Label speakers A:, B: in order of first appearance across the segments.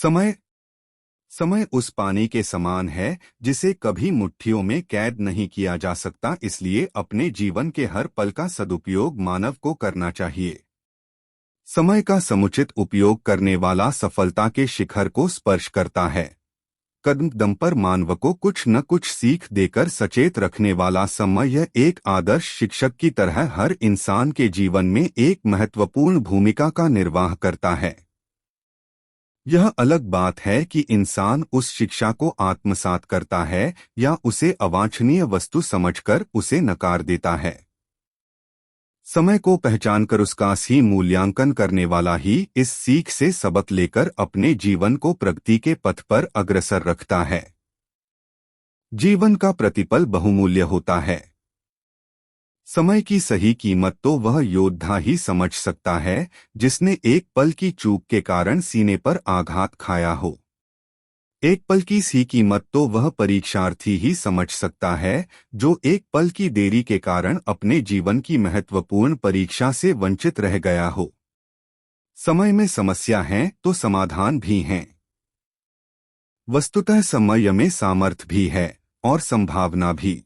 A: समय समय उस पानी के समान है जिसे कभी मुट्ठियों में कैद नहीं किया जा सकता, इसलिए अपने जीवन के हर पल का सदुपयोग मानव को करना चाहिए। समय का समुचित उपयोग करने वाला सफलता के शिखर को स्पर्श करता है। कदम कदम पर मानव को कुछ न कुछ सीख देकर सचेत रखने वाला समय एक आदर्श शिक्षक की तरह हर इंसान के जीवन में एक महत्वपूर्ण भूमिका का निर्वाह करता है। यह अलग बात है कि इंसान उस शिक्षा को आत्मसात करता है या उसे अवांछनीय वस्तु समझकर उसे नकार देता है। समय को पहचानकर उसका सही मूल्यांकन करने वाला ही इस सीख से सबक लेकर अपने जीवन को प्रगति के पथ पर अग्रसर रखता है। जीवन का प्रतिपल बहुमूल्य होता है। समय की सही कीमत तो वह योद्धा ही समझ सकता है जिसने एक पल की चूक के कारण सीने पर आघात खाया हो। एक पल की सी कीमत तो वह परीक्षार्थी ही समझ सकता है जो एक पल की देरी के कारण अपने जीवन की महत्वपूर्ण परीक्षा से वंचित रह गया हो। समय में समस्या है तो समाधान भी हैं। वस्तुतः समय में सामर्थ्य भी है और संभावना भी।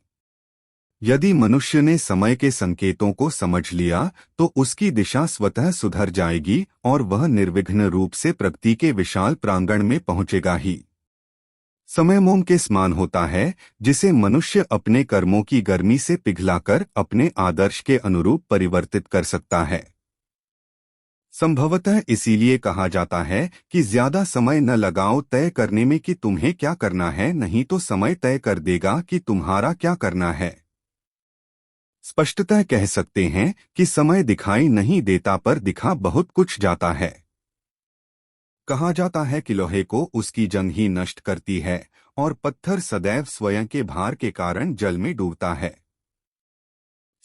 A: यदि मनुष्य ने समय के संकेतों को समझ लिया तो उसकी दिशा स्वतः सुधर जाएगी और वह निर्विघ्न रूप से प्रगति के विशाल प्रांगण में पहुंचेगा ही। समय मोम के समान होता है जिसे मनुष्य अपने कर्मों की गर्मी से पिघलाकर अपने आदर्श के अनुरूप परिवर्तित कर सकता है। संभवतः इसीलिए कहा जाता है कि ज्यादा समय न लगाओ तय करने में कि तुम्हें क्या करना है, नहीं तो समय तय कर देगा कि तुम्हारा क्या करना है। स्पष्टतः कह सकते हैं कि समय दिखाई नहीं देता पर दिखा बहुत कुछ जाता है। कहा जाता है कि लोहे को उसकी जंग ही नष्ट करती है और पत्थर सदैव स्वयं के भार के कारण जल में डूबता है।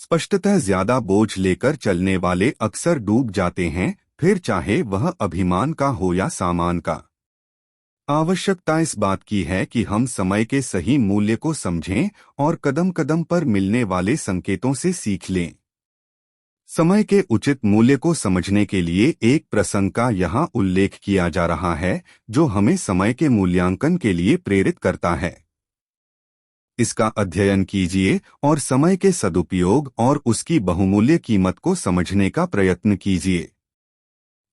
A: स्पष्टतः ज्यादा बोझ लेकर चलने वाले अक्सर डूब जाते हैं, फिर चाहे वह अभिमान का हो या सामान का। आवश्यकता इस बात की है कि हम समय के सही मूल्य को समझें और कदम कदम पर मिलने वाले संकेतों से सीख लें। समय के उचित मूल्य को समझने के लिए एक प्रसंग का यहाँ उल्लेख किया जा रहा है जो हमें समय के मूल्यांकन के लिए प्रेरित करता है। इसका अध्ययन कीजिए और समय के सदुपयोग और उसकी बहुमूल्य कीमत को समझने का प्रयत्न कीजिए।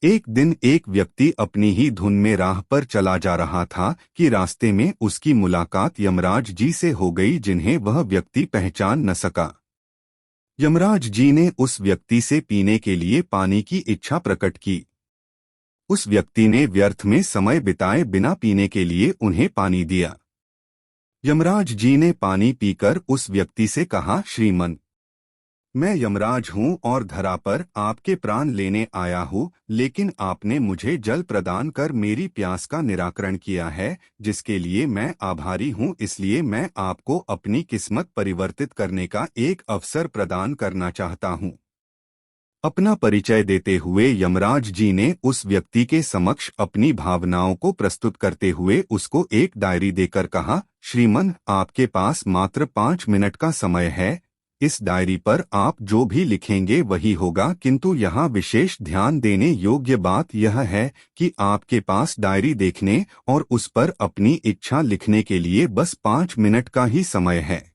A: एक दिन एक व्यक्ति अपनी ही धुन में राह पर चला जा रहा था कि रास्ते में उसकी मुलाकात यमराज जी से हो गई जिन्हें वह व्यक्ति पहचान न सका। यमराज जी ने उस व्यक्ति से पीने के लिए पानी की इच्छा प्रकट की। उस व्यक्ति ने व्यर्थ में समय बिताए बिना पीने के लिए उन्हें पानी दिया। यमराज जी ने पानी पीकर उस व्यक्ति से कहा, श्रीमन, मैं यमराज हूँ और धरा पर आपके प्राण लेने आया हूँ, लेकिन आपने मुझे जल प्रदान कर मेरी प्यास का निराकरण किया है, जिसके लिए मैं आभारी हूँ। इसलिए मैं आपको अपनी किस्मत परिवर्तित करने का एक अवसर प्रदान करना चाहता हूँ। अपना परिचय देते हुए यमराज जी ने उस व्यक्ति के समक्ष अपनी भावनाओं को प्रस्तुत करते हुए उसको एक डायरी देकर कहा, श्रीमन, आपके पास मात्र 5 मिनट का समय है। इस डायरी पर आप जो भी लिखेंगे वही होगा, किंतु यहाँ विशेष ध्यान देने योग्य बात यह है कि आपके पास डायरी देखने और उस पर अपनी इच्छा लिखने के लिए बस 5 मिनट का ही समय है।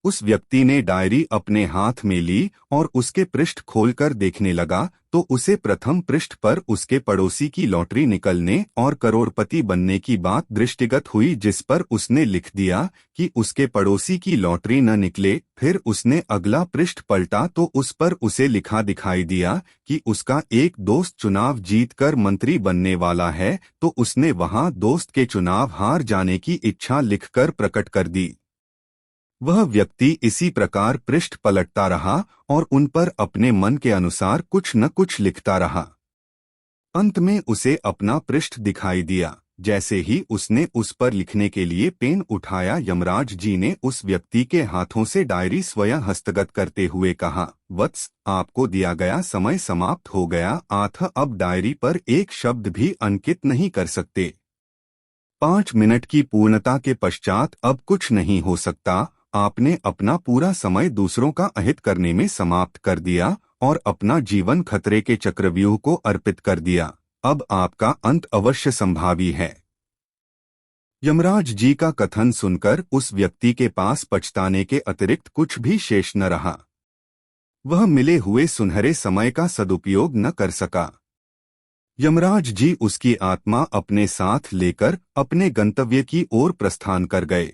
A: उस व्यक्ति ने डायरी अपने हाथ में ली और उसके पृष्ठ खोलकर देखने लगा तो उसे प्रथम पृष्ठ पर उसके पड़ोसी की लॉटरी निकलने और करोड़पति बनने की बात दृष्टिगत हुई, जिस पर उसने लिख दिया कि उसके पड़ोसी की लॉटरी न निकले। फिर उसने अगला पृष्ठ पलटा तो उस पर उसे लिखा दिखाई दिया कि उसका एक दोस्त चुनाव जीतकर मंत्री बनने वाला है, तो उसने वहां दोस्त के चुनाव हार जाने की इच्छा लिखकर प्रकट कर दी। वह व्यक्ति इसी प्रकार पृष्ठ पलटता रहा और उन पर अपने मन के अनुसार कुछ न कुछ लिखता रहा। अंत में उसे अपना पृष्ठ दिखाई दिया। जैसे ही उसने उस पर लिखने के लिए पेन उठाया, यमराज जी ने उस व्यक्ति के हाथों से डायरी स्वयं हस्तगत करते हुए कहा, वत्स, आपको दिया गया समय समाप्त हो गया। आथ अब डायरी पर एक शब्द भी अंकित नहीं कर सकते। 5 मिनट की पूर्णता के पश्चात अब कुछ नहीं हो सकता। आपने अपना पूरा समय दूसरों का अहित करने में समाप्त कर दिया और अपना जीवन खतरे के चक्रव्यूह को अर्पित कर दिया। अब आपका अंत अवश्य संभावी है। यमराज जी का कथन सुनकर उस व्यक्ति के पास पछताने के अतिरिक्त कुछ भी शेष न रहा। वह मिले हुए सुनहरे समय का सदुपयोग न कर सका। यमराज जी उसकी आत्मा अपने साथ लेकर अपने गंतव्य की ओर प्रस्थान कर गए।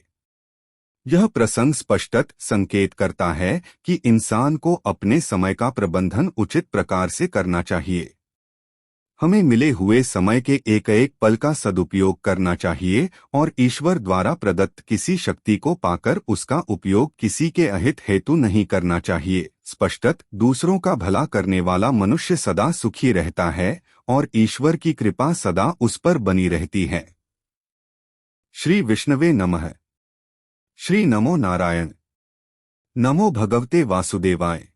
A: यह प्रसंग स्पष्टत संकेत करता है कि इंसान को अपने समय का प्रबंधन उचित प्रकार से करना चाहिए। हमें मिले हुए समय के एक एक पल का सदुपयोग करना चाहिए और ईश्वर द्वारा प्रदत्त किसी शक्ति को पाकर उसका उपयोग किसी के अहित हेतु नहीं करना चाहिए। स्पष्टत दूसरों का भला करने वाला मनुष्य सदा सुखी रहता है और ईश्वर की कृपा सदा उस पर बनी रहती है। श्री विष्णवे नमः। श्री नमो नारायण। नमो भगवते वासुदेवाय।